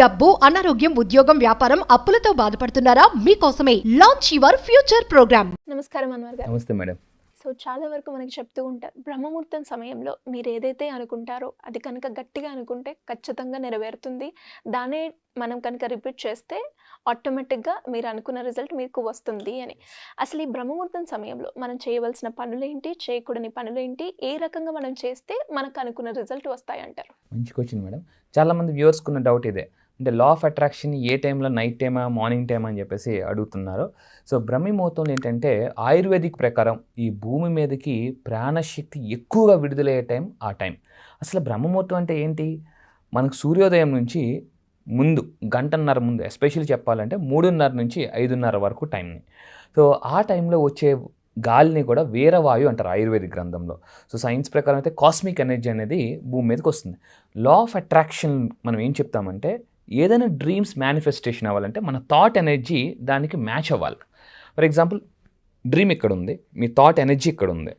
డబ్బు, అనారోగ్యం, ఉద్యోగం, వ్యాపారం, అప్పులతో బాధపడుతున్నారా? మీకోసమే లాంచ్ యువర్ ఫ్యూచర్ ప్రోగ్రామ్. నమస్కారం అన్వర్ గారు. నమస్తే మేడం. సో చాలా వరకు మనకి చెప్తూ ఉంటారు, బ్రహ్మముహూర్తం సమయంలో మీరు ఏదైతే అనుకుంటారో అది కనుక గట్టిగా అనుకుంటే ఖచ్చితంగా నెరవేరుతుంది. దానే మనం కనుక రిపీట్ చేస్తే ఆటోమేటిక్గా మీరు అనుకున్న రిజల్ట్ మీకు వస్తుంది అని. అసలు ఈ బ్రహ్మముహూర్తం సమయంలో మనం చేయవలసిన పనులేంటి, చేయకూడని పనులేంటి, ఏ రకంగా మనం చేస్తే మనకు అనుకున్న రిజల్ట్ వస్తాయంటారు? మంచి క్వశ్చన్ మేడం. చాలామంది వ్యూవర్స్కున్న డౌట్ ఇదే, అంటే లా ఆఫ్ అట్రాక్షన్ ఏ టైంలో, నైట్ టైమా, మార్నింగ్ టైమా అని చెప్పేసి అడుగుతున్నారు. సో బ్రహ్మముహూర్తంలో ఏంటంటే ఆయుర్వేదిక్ ప్రకారం ఈ భూమి మీదకి ప్రాణశక్తి ఎక్కువగా విడుదలయ్యే టైం ఆ టైం. అసలు బ్రహ్మముహూర్తం అంటే ఏంటి? మనకు సూర్యోదయం నుంచి ముందు గంటన్నర ముందు, ఎస్పెషల్లీ చెప్పాలంటే 3:30 నుంచి 5:30 వరకు టైంని. సో ఆ టైంలో వచ్చే గాలిని కూడా వీరవాయు అంటారు ఆయుర్వేదిక్ గ్రంథంలో. సో సైన్స్ ప్రకారం అయితే కాస్మిక్ ఎనర్జీ అనేది భూమి మీదకి వస్తుంది. లా ఆఫ్ అట్రాక్షన్ మనం ఏం చెప్తామంటే, ఏదైనా డ్రీమ్స్ మేనిఫెస్టేషన్ అవ్వాలంటే మన థాట్ ఎనర్జీ దానికి మ్యాచ్ అవ్వాలి. ఫర్ ఎగ్జాంపుల్, డ్రీమ్ ఇక్కడ ఉంది, మీ థాట్ ఎనర్జీ ఇక్కడ ఉంది.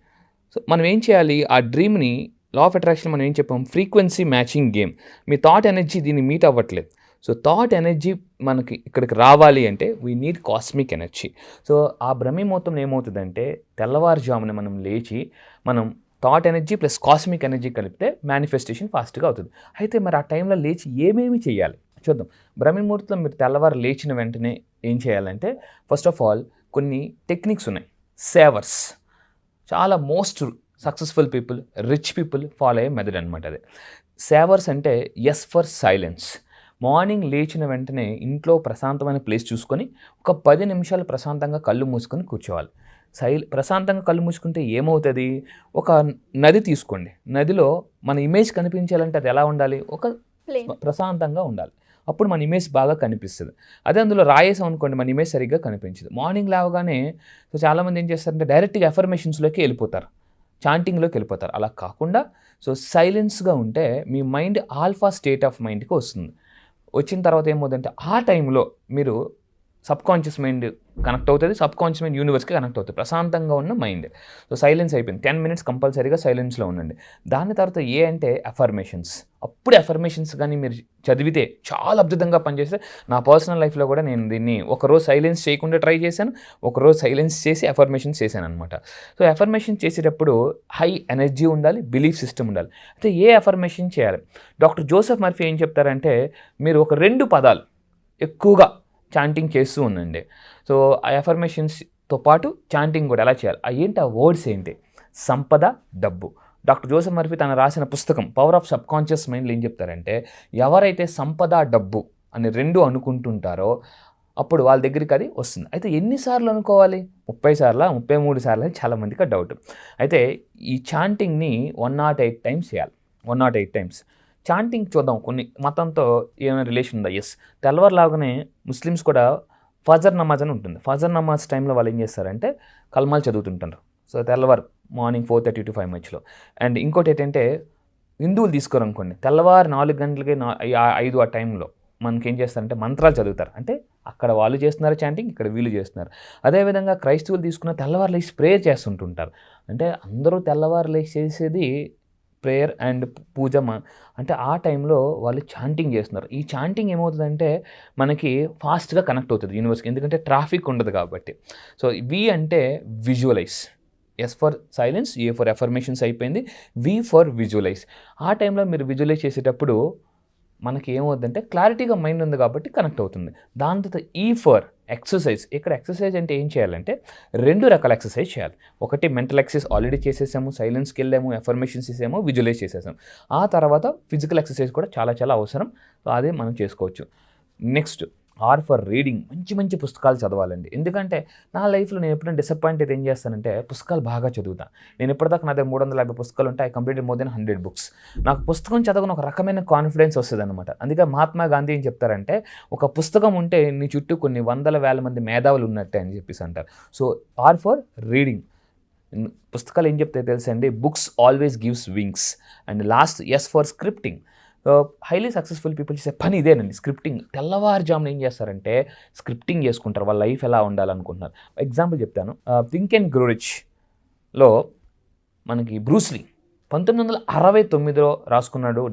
సో మనం ఏం చేయాలి? ఆ డ్రీమ్ని, లా ఆఫ్ అట్రాక్షన్ మనం ఏం చెప్పాం, ఫ్రీక్వెన్సీ మ్యాచింగ్ గేమ్. మీ థాట్ ఎనర్జీ దీన్ని మీట్ అవ్వట్లేదు. సో థాట్ ఎనర్జీ మనకి ఇక్కడికి రావాలి అంటే we need cosmic energy. So ఆ బ్రహ్మముహూర్తం ఏమవుతుందంటే, తెల్లవారుజామున మనం లేచి మనం thought energy plus cosmic energy కలిపితే మేనిఫెస్టేషన్ ఫాస్ట్గా అవుతుంది. అయితే మరి ఆ టైంలో లేచి ఏమేమి చేయాలి చూద్దాం. బ్రహ్మముహూర్తం మీరు తెల్లవారు లేచిన వెంటనే ఏం చేయాలంటే, ఫస్ట్ ఆఫ్ ఆల్ కొన్ని టెక్నిక్స్ ఉన్నాయి. సేవర్స్ చాలా most successful people, rich people follow అయ్యే మెథడ్ అనమాట అది. సేవర్స్ అంటే ఎస్ ఫర్ సైలెన్స్. మార్నింగ్ లేచిన వెంటనే ఇంట్లో ప్రశాంతమైన ప్లేస్ చూసుకొని ఒక 10 నిమిషాలు ప్రశాంతంగా కళ్ళు మూసుకొని కూర్చోవాలి. ప్రశాంతంగా కళ్ళు మూసుకుంటే ఏమవుతుంది? ఒక నది తీసుకోండి. నదిలో మన ఇమేజ్ కనిపించాలంటే అది ఎలా ఉండాలి? ఒక ప్రశాంతంగా ఉండాలి. అప్పుడు మన ఇమేజ్ బాగా కనిపిస్తుంది. అదే అందులో రాయేసాం అనుకోండి, మన ఇమేజ్ సరిగ్గా కనిపించదు. మార్నింగ్ లేవగానే సో చాలామంది ఏం చేస్తారంటే డైరెక్ట్గా అఫర్మేషన్స్లోకి వెళ్ళిపోతారు, చాంటింగ్లోకి వెళ్ళిపోతారు. అలా కాకుండా సో సైలెన్స్గా ఉంటే మీ మైండ్ ఆల్ఫా స్టేట్ ఆఫ్ మైండ్కి వస్తుంది. వచ్చిన తర్వాత ఏమవుతుందంటే ఆ టైంలో మీరు సబ్కాన్షియస్ మైండ్ కనెక్ట్ అవుతుంది, సబ్కాన్షియస్ మైండ్ యూనివర్స్కి కనెక్ట్ అవుతుంది, ప్రశాంతంగా ఉన్న మైండ్. సో సైలెన్స్ అయిపోయింది. 10 మినిట్స్ కంపల్సరీగా సైలెన్స్లో ఉండండి. దాని తర్వాత ఏ అంటే అఫర్మేషన్స్. అప్పుడు అఫర్మేషన్స్ కానీ మీరు చదివితే చాలా అద్భుతంగా పనిచేస్తే, నా పర్సనల్ లైఫ్లో కూడా నేను దీన్ని ఒకరోజు సైలెన్స్ చేయకుండా ట్రై చేశాను, ఒకరోజు సైలెన్స్ చేసి అఫర్మేషన్స్ చేశాను అనమాట. సో అఫర్మేషన్ చేసేటప్పుడు హై ఎనర్జీ ఉండాలి, బిలీఫ్ సిస్టమ్ ఉండాలి. అయితే ఏ అఫర్మేషన్ చేయాలి? డాక్టర్ జోసెఫ్ మర్ఫీ ఏం చెప్తారంటే, మీరు ఒక 2 పదాలు ఎక్కువగా చాంటింగ్ చేస్తూ ఉండండి. సో ఆ అఫర్మేషన్స్తో పాటు చాంటింగ్ కూడా ఎలా చేయాలి? ఏంటి ఆ వర్డ్స్ ఏంటి? సంపద, డబ్బు. డాక్టర్ జోసెఫ్ మర్ఫీ తను రాసిన పుస్తకం పవర్ ఆఫ్ సబ్కాన్షియస్ మైండ్లో ఏం చెప్తారంటే, ఎవరైతే సంపద, డబ్బు అని 2 అనుకుంటుంటారో అప్పుడు వాళ్ళ దగ్గరికి అది వస్తుంది. అయితే ఎన్నిసార్లు అనుకోవాలి? 30 సార్లా, 33 సార్లు అని చాలామందికి డౌట్. అయితే ఈ చాంటింగ్ని 108 టైమ్స్ చేయాలి. 108 టైమ్స్ చాంటింగ్ చూద్దాం. కొన్ని మతంతో ఏమైనా రిలేషన్ ఉందా? ఎస్. తెల్లవారులాగానే ముస్లిమ్స్ కూడా ఫజర్ నమాజ్ అని ఉంటుంది. ఫజర్ నమాజ్ టైంలో వాళ్ళు ఏం చేస్తారంటే కల్మాలు చదువుతుంటారు. సో తెల్లవారు మార్నింగ్ 4:30 to 5 మధ్యలో. అండ్ ఇంకోటి ఏంటంటే, హిందువులు తీసుకోరనుకోండి, తెల్లవారు 4 గంటలకి 5 ఆ టైంలో మనకి ఏం చేస్తారంటే మంత్రాలు చదువుతారు. అంటే అక్కడ వాళ్ళు చేస్తున్నారు చాంటింగ్, ఇక్కడ వీళ్ళు చేస్తున్నారు. అదేవిధంగా క్రైస్తవులు తీసుకున్న తెల్లవారు లేచి ప్రేయర్ చేస్తుంటుంటారు. అంటే అందరూ తెల్లవారు లేచి చేసేది ప్రేయర్ అండ్ పూజ. అంటే ఆ టైంలో వాళ్ళు చాంటింగ్ చేస్తున్నారు. ఈ చాంటింగ్ ఏమవుతుందంటే మనకి ఫాస్ట్గా కనెక్ట్ అవుతుంది యూనివర్స్కి, ఎందుకంటే ట్రాఫిక్ ఉండదు కాబట్టి. సో వి అంటే visualize. S for silence, A for affirmations అయిపోయింది, వి ఫర్ విజువలైజ్. ఆ టైంలో మీరు విజువలైజ్ చేసేటప్పుడు మనకి ఏమవుతుందంటే క్లారిటీగా మైండ్ ఉంది కాబట్టి కనెక్ట్ అవుతుంది. దాని తర్వాత ఈ ఫర్ ఎక్సర్సైజ్. ఇక్కడ ఎక్సర్సైజ్ అంటే ఏం చేయాలంటే 2 రకాల ఎక్సర్సైజ్ చేయాలి. ఒకటి మెంటల్ ఎక్సర్సైజ్ ఆల్రెడీ చేసేసాము, సైలెన్స్కి వెళ్ళాము, అఫర్మేషన్స్ చేసాము, విజువలైజ్ చేసేసాము. ఆ తర్వాత ఫిజికల్ ఎక్సర్సైజ్ కూడా చాలా చాలా అవసరం. సో అదే మనం చేసుకోవచ్చు. Next R for reading. మంచి మంచి పుస్తకాలు చదవాలండి. ఎందుకంటే నా లైఫ్లో నేను ఎప్పుడైనా డిసప్పాయింట్ అయితే ఏం చేస్తానంటే పుస్తకాలు బాగా చదువుతాను. నేను ఇప్పటిదాకా నా దగ్గర 350 పుస్తకాలు ఉంటాయి. I completed more than 100 books. నాకు పుస్తకం చదవని ఒక రకమైన కాన్ఫిడెన్స్ వస్తుంది అనమాట. అందుకే మహాత్మా గాంధీ ఏం చెప్తారంటే, ఒక పుస్తకం ఉంటే నీ చుట్టూ కొన్ని వందల వేల మంది మేధావులు ఉన్నట్టే అని చెప్పేసి అంటారు. So R for reading. పుస్తకాలు ఏం చెప్తాయి తెలుసండి? Books always gives wings. And last S for scripting. Highly successful people చేసే పని ఇదేనండి, స్క్రిప్టింగ్. తెల్లవారుజామున ఏం చేస్తారంటే స్క్రిప్టింగ్ చేసుకుంటారు, వాళ్ళ లైఫ్ ఎలా ఉండాలనుకుంటున్నారు. ఎగ్జాంపుల్ చెప్తాను. థింక్ అండ్ గ్రో రిచ్లో మనకి బ్రూస్లీ 1969లో రాసుకున్నాడు.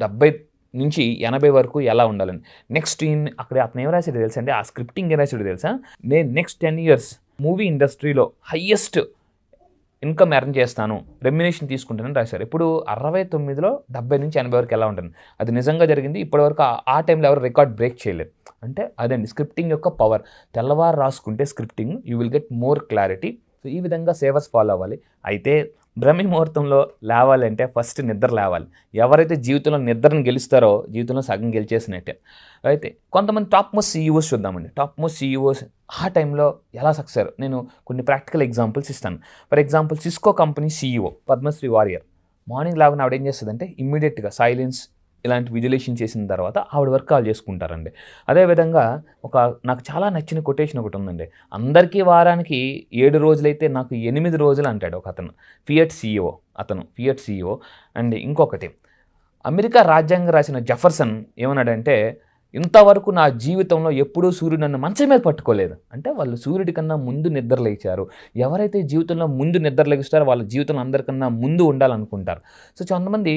నుంచి 80 వరకు ఎలా ఉండాలని. నెక్స్ట్ అక్కడ అతను ఏం రాసాడు తెలుసా అండి, ఆ స్క్రిప్టింగ్ ఏం రాసాడు తెలుసా, నేను నెక్స్ట్ 10 years మూవీ ఇండస్ట్రీలో హయ్యెస్ట్ ఇన్కమ్ ఎర్న్ చేస్తాను, రెమ్యునేషన్ తీసుకుంటానని రాశారు. ఇప్పుడు 69లో 70 నుంచి 80 వరకు ఎలా ఉంటుంది, అది నిజంగా జరిగింది. ఇప్పటివరకు ఆ టైంలో ఎవరు రికార్డ్ బ్రేక్ చేయలేదు. అంటే అదండి స్క్రిప్టింగ్ యొక్క పవర్. తెల్లవారు రాసుకుంటే scripting you will get more clarity. So ఈ విధంగా సేవర్స్ ఫాలో అవ్వాలి. అయితే బ్రహ్మి ముహూర్తంలో లేవాలంటే ఫస్ట్ నిద్ర లేవాలి. ఎవరైతే జీవితంలో నిద్రను గెలుస్తారో జీవితంలో సగం గెలిచేసినట్టే. అయితే కొంతమంది టాప్ మోస్ట్ సీఈఓస్ చూద్దామండి. టాప్ మోస్ట్ సీఈఓస్ ఆ టైంలో ఎలా సక్సెస్ అయ్యారు, నేను కొన్ని ప్రాక్టికల్ ఎగ్జాంపుల్స్ ఇస్తాను. For example Cisco company CEO Padmasree Warrior. Morning లాగా ఆవిడ ఏం చేస్తుందంటే ఇమ్మీడియట్గా సైలెన్స్ ఇలాంటి విజులేషన్ చేసిన తర్వాత ఆవిడ వర్క్ కాల్ చేసుకుంటారండి. అదేవిధంగా నాకు చాలా నచ్చిన కొటేషన్ ఒకటి ఉందండి. అందరికీ వారానికి 7 రోజులైతే నాకు 8 రోజులు అంటాడు ఒక అతను, ఫియట్ సీఈఓ. అండ్ ఇంకొకటి అమెరికా రాజ్యాంగం రాసిన జెఫర్సన్ ఏమన్నాడంటే, ఇంతవరకు నా జీవితంలో ఎప్పుడూ సూర్యుడు నన్ను మంచం మీద పట్టుకోలేదు. అంటే వాళ్ళు సూర్యుడి కన్నా ముందు నిద్ర లేచారు. ఎవరైతే జీవితంలో ముందు నిద్ర లేస్తారో వాళ్ళ జీవితంలో అందరికన్నా ముందు ఉండాలనుకుంటారు. సో కొంతమంది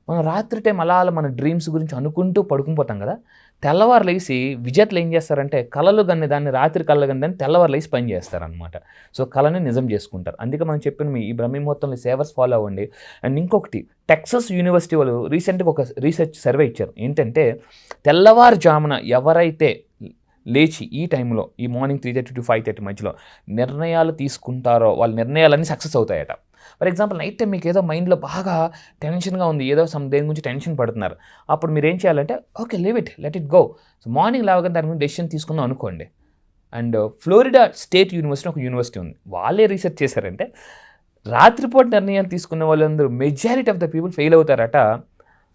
మనం రాత్రి టైం అలా మన డ్రీమ్స్ గురించి అనుకుంటూ పడుకునిపోతాం కదా, తెల్లవారు లేసి విజేతలు ఏం చేస్తారంటే కళలు కన్నీ దాన్ని రాత్రి కళలు కన్నీ దాన్ని తెల్లవారు లేసి పని చేస్తారనమాట. సో కళని నిజం చేసుకుంటారు. అందుకే మనం చెప్పిన ఈ బ్రహ్మి ముహూర్తంలో సేవర్స్ ఫాలో అవ్వండి. అండ్ ఇంకొకటి టెక్సస్ యూనివర్సిటీ వాళ్ళు రీసెంట్గా ఒక రీసెర్చ్ సర్వే ఇచ్చారు. ఏంటంటే తెల్లవారుజామున ఎవరైతే లేచి ఈ టైంలో ఈ మార్నింగ్ 3:30 to 5:30 మధ్యలో నిర్ణయాలు తీసుకుంటారో వాళ్ళ నిర్ణయాలన్నీ సక్సెస్ అవుతాయట. ఫర్ ఎగ్జాంపుల్ నైట్ టైం మీకు ఏదో మైండ్లో బాగా టెన్షన్గా ఉంది, ఏదో దేని గురించి టెన్షన్ పడుతున్నారు. అప్పుడు మీరు ఏం చేయాలంటే okay let it go. So morning లేవగానే దాని గురించి డెసిషన్ తీసుకుందాం అనుకోండి. అండ్ ఫ్లోరిడా స్టేట్ యూనివర్సిటీ ఒక యూనివర్సిటీ ఉంది, వాళ్ళే రీసెర్చ్ చేశారంటే రాత్రిపూట నిర్ణయాలు తీసుకున్న వాళ్ళందరూ majority of the people fail అవుతారట.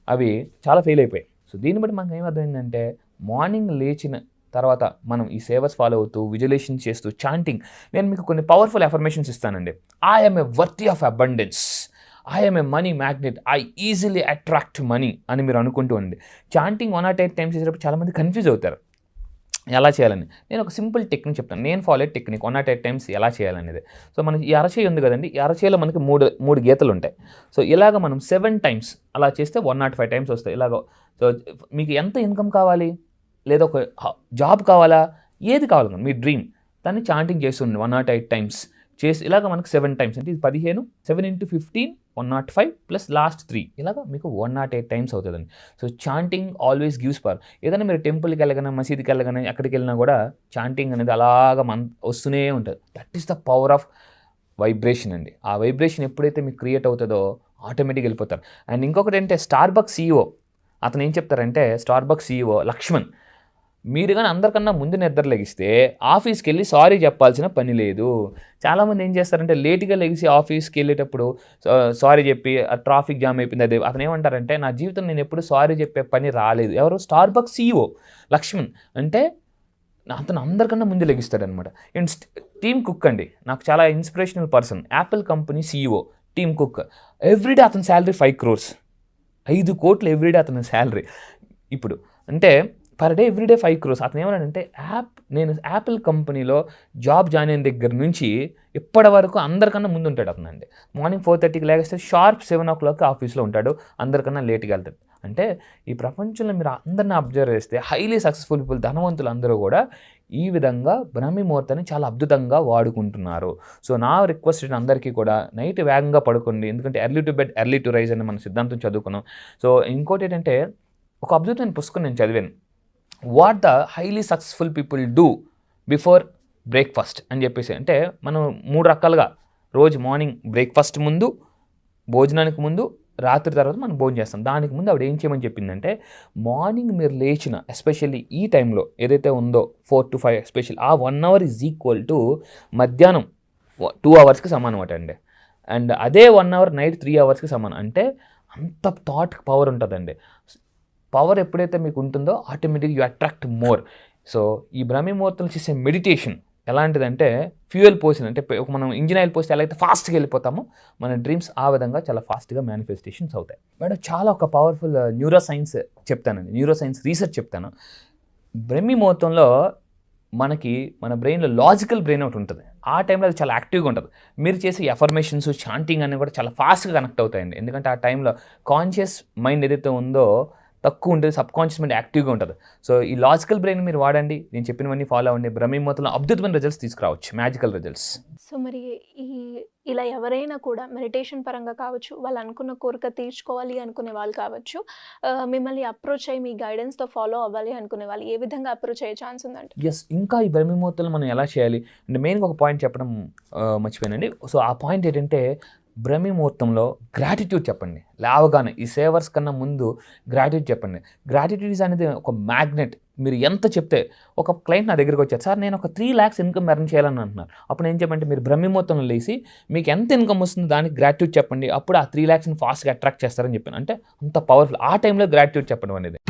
అవి చాలా ఫెయిల్ అయిపోయాయి. సో దీన్ని బట్టి మనకు ఏమర్థమైందంటే మార్నింగ్ లేచిన తర్వాత మనం ఈ సేవర్స్ ఫాలో అవుతూ విజులేషన్ చేస్తూ చాంటింగ్. నేను మీకు కొన్ని పవర్ఫుల్ అఫర్మేషన్స్ ఇస్తానండి. I am a worthy of abundance, I am a money magnet, I easily attract money అని మీరు అనుకుంటూ ఉండండి. చాంటింగ్ 108 టైమ్స్ చేసేటప్పుడు చాలామంది కన్ఫ్యూజ్ అవుతారు ఎలా చేయాలని. నేను ఒక సింపుల్ టెక్నిక్ చెప్తాను. నేను ఫాలో అయ్యే టెక్నిక్ 108 టైమ్స్ ఎలా చేయాలనేది. సో మనకి ఈ అరచేయి ఉంది కదండి, ఈ అరచేయిలో మనకి మూడు గీతలు ఉంటాయి. సో ఇలాగ మనం 7 times అలా చేస్తే 105 times వస్తాయి. ఇలాగ సో మీకు ఎంత ఇన్కమ్ కావాలి, లేదా ఒక జాబ్ కావాలా, ఏది కావాలి మీ డ్రీమ్, దాన్ని చాంటింగ్ చేస్తుంది 108 times చేసి ఇలాగ మనకు 7 times అంటే ఇది 15, 7 into 15 105 ప్లస్ లాస్ట్ 3 ఇలాగ మీకు 108 times అవుతుందండి. So chanting always gives power. ఏదైనా మీరు టెంపుల్కి వెళ్ళగానే మసీదుకి వెళ్ళగానే ఎక్కడికి వెళ్ళినా కూడా చాంటింగ్ అనేది అలాగ వస్తూనే ఉంటుంది. That is the power of vibration అండి. ఆ వైబ్రేషన్ ఎప్పుడైతే మీకు క్రియేట్ అవుతుందో ఆటోమేటిక్గా వెళ్ళిపోతారు. అండ్ ఇంకొకటి ఏంటంటే స్టార్బక్స్ సీఈఓ అతను ఏం చెప్తారంటే, స్టార్బక్స్ సీఈఓ లక్ష్మణ్, మీరు కానీ అందరికన్నా ముందు నిద్ర లెగిస్తే ఆఫీస్కి వెళ్ళి సారీ చెప్పాల్సిన పని లేదు. చాలామంది ఏం చేస్తారంటే లేట్గా లెగిసి ఆఫీస్కి వెళ్ళేటప్పుడు సారీ చెప్పి ట్రాఫిక్ జామ్ అయిపోయింది. అదే అతను ఏమంటారంటే నా జీవితం నేను ఎప్పుడు సారీ చెప్పే పని రాలేదు. ఎవరు? Starbucks CEO Laxman. అంటే అతను అందరికన్నా ముందు లెగిస్తాడనమాట. అండ్ టీమ్ కుక్ అండి, నాకు చాలా inspirational person. Apple company CEO team cook. Everyday అతని శాలరీ 5 crores, 5 కోట్లు ఎవ్రీడే అతని శాలరీ. ఇప్పుడు అంటే పర్ డే ఎవ్రీడే 5 crores. అతను ఏమన్నాడంటే నేను యాపిల్ కంపెనీలో జాబ్ జాయిన్ అయిన దగ్గర నుంచి ఇప్పటి వరకు అందరికన్నా ముందు ఉంటాడు అతను అండి. మార్నింగ్ 4:30కి లేస్తే షార్ప్ 7 o'clock ఆఫీస్లో ఉంటాడు, అందరికన్నా లేట్గా వెళ్తాడు. అంటే ఈ ప్రపంచంలో మీరు అందరిని అబ్జర్వ్ చేస్తే హైలీ సక్సెస్ఫుల్ పీపుల్, ధనవంతులు అందరూ కూడా ఈ విధంగా బ్రహ్మి ముహూర్తాన్ని చాలా అద్భుతంగా వాడుకుంటున్నారు. సో నా రిక్వెస్ట్ అందరికీ కూడా నైట్ వేగంగా పడుకోండి, ఎందుకంటే early to bed early to rise అని మన సిద్ధాంతం చదువుకున్నాం. సో ఇంకోటి ఏంటంటే ఒక అద్భుతమైన పుస్తకం నేను చదివాను, what the highly successful people do before breakfast అని చెప్పేసి. అంటే మనం 3 రకాలుగా రోజు మార్నింగ్ బ్రేక్ఫాస్ట్ ముందు, భోజనానికి ముందు, రాత్రి తర్వాత మనం భోజనం చేస్తాం. దానికి ముందు ఆవిడ ఏం చేయమని చెప్పిందంటే మార్నింగ్ మీరు లేచిన ఎస్పెషల్లీ ఈ టైంలో ఏదైతే ఉందో 4 to 5 ఎస్పెషల్లీ ఆ 1 hour ఈజ్ ఈక్వల్ టు మధ్యాహ్నం 2 hours సమానం అండి. అండ్ అదే 1 hour నైట్ 3 hours సమానం. అంటే అంత థాట్ పవర్ ఉంటుందండి. పవర్ ఎప్పుడైతే మీకు ఉంటుందో ఆటోమేటిక్గా యూ అట్రాక్ట్ మోర్. సో ఈ బ్రహ్మి ముహూర్తం చేసే మెడిటేషన్ ఎలాంటిదంటే ఫ్యూయల్ పోసిన, అంటే మనం ఇంజిన్ ఆయిల్ పోస్తే ఎలా అయితే ఫాస్ట్గా వెళ్ళిపోతామో మన డ్రీమ్స్ ఆ విధంగా చాలా ఫాస్ట్గా మేనిఫెస్టేషన్స్ అవుతాయి. మేడం చాలా ఒక పవర్ఫుల్ న్యూరో సైన్స్ చెప్తానండి, న్యూరో సైన్స్ రీసెర్చ్ చెప్తాను. బ్రహ్మి ముహూర్తంలో మనకి మన బ్రెయిన్లో లాజికల్ బ్రెయిన్ ఒకటి ఉంటుంది. ఆ టైంలో అది చాలా యాక్టివ్గా ఉంటుంది. మీరు చేసే ఎఫర్మేషన్స్, చాంటింగ్ అన్నీ కూడా చాలా ఫాస్ట్గా కనెక్ట్ అవుతాయండి. ఎందుకంటే ఆ టైంలో కాన్షియస్ మైండ్ ఏదైతే ఉందో తక్కువ ఉంటుంది, సబ్ కాన్షియస్ మైండ్ యాక్టివ్గా ఉంటుంది. సో ఈ లాజికల్ బ్రెయిన్ మీరు వాడండి, నేను చెప్పినవన్నీ ఫాలో అవ్వండి, బ్రహ్మీ ముహూర్తంలో అద్భుతమైన రిజల్ట్స్ తీసుకురావచ్చు, మ్యాజికల్ రిజల్ట్స్. సో మరి ఇలా ఎవరైనా కూడా మెడిటేషన్ పరంగా కావచ్చు, వాళ్ళు అనుకున్న కోరిక తీర్చుకోవాలి అనుకునే వాళ్ళు కావచ్చు, మిమ్మల్ని అప్రోచ్ అయ్యి మీ గైడెన్స్తో ఫాలో అవ్వాలి అనుకునే వాళ్ళు ఏ విధంగా అప్రోచ్ అయ్యే ఛాన్స్ ఉందంటే? ఇంకా ఈ బ్రహ్మీ ముహూర్తంలో మనం ఎలా చేయాలి అంటే మెయిన్గా ఒక పాయింట్ చెప్పడం మర్చిపోయానండి. సో ఆ పాయింట్ ఏంటంటే బ్రహ్మీ ముహూర్తంలో గ్రాటిట్యూడ్ చెప్పండి. లేవగానే ఈ సేవర్స్ కన్నా ముందు గ్రాటిట్యూడ్ చెప్పండి. గ్రాటిట్యూడ్ అనేది ఒక మ్యాగ్నెట్. మీరు ఎంత చెప్తే, ఒక క్లయింట్ నా దగ్గరికి వచ్చారు, సార్ నేను ఒక 3 lakhs ఇన్కమ్ ఎర్న్ చేయాలని అంటున్నారు. అప్పుడు ఏం చెప్పంటే మీరు బ్రహ్మీ ముహూర్తంలో లేసి మీకు ఎంత ఇన్కమ్ వస్తుందో దానికి గ్రాటిట్యూడ్ చెప్పండి. అప్పుడు ఆ 3 lakhsని ఫాస్ట్గా అట్రాక్ట్ చేస్తారని చెప్పాను. అంటే అంత పవర్ఫుల్. ఆ టైంలో గ్రాటిట్యూడ్ చెప్పడం అనేది.